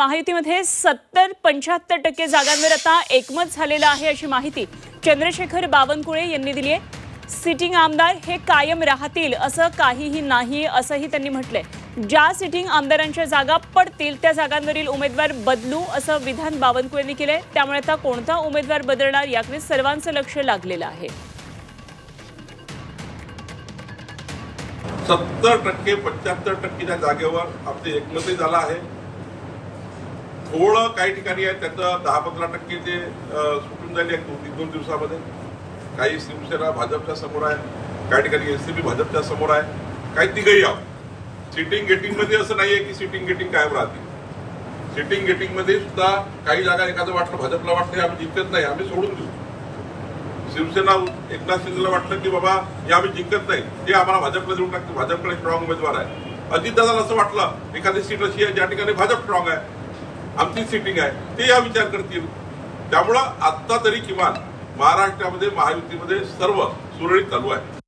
महायुतीमध्ये 70-75% जागांवर आता एकमत झालेलं आहे अशी माहिती चंद्रशेखर बावनकुळे यांनी दिली आहे। सिटिंग आमदार हे कायम राहतील असं काहीही नाही असंही त्यांनी म्हटलंय। ज्या सिटिंग आमदारांच्या जागा पडतील त्या जागांवरील उमेदवार बदलू असं विधान बावनकुळेंनी केलंय। त्यामुळे आता कोणता उमेदवार बदलणार याकडे सर्वांचं लक्ष लागलेलं आहे। 70%-75% जागेवर आपले एकमतही झालं आहे। थोडं काही ठिकाणी आहे त्याचं 10-15% ते सुटून झाली आहे दोन दिवसामध्ये। काही शिवसेना भाजपच्या समोर आहे, काही ठिकाणी एससीबी भाजपच्या समोर आहे, काही तिघही आहोत। सिटिंग गेटिंग मध्ये असं नाहीये की सिटिंग गेटिंग कायम राहते। सिटिंग गेटिंग मध्ये सुद्धा काही जागा एखादं वाटलं भाजपला वाटलं आम्ही जिंकत नाही, आम्ही सोडून देऊ। शिवसेना एकनाथ शिंदेला वाटलं की बाबा हे आम्ही जिंकत नाही, ते आम्हाला भाजपला देऊन टाकतो, भाजपकडे स्ट्रॉंग उमेदवार आहे। अजितदादाला असं वाटलं एखादी सीट अशी आहे ज्या ठिकाणी भाजप स्ट्रॉंग आहे, आमची सिटिंग आहे, ते या विचार करतील। त्यामुळं आता तरी किमान महाराष्ट्रामध्ये महायुतीमध्ये सर्व सुरळीत चालू आहे।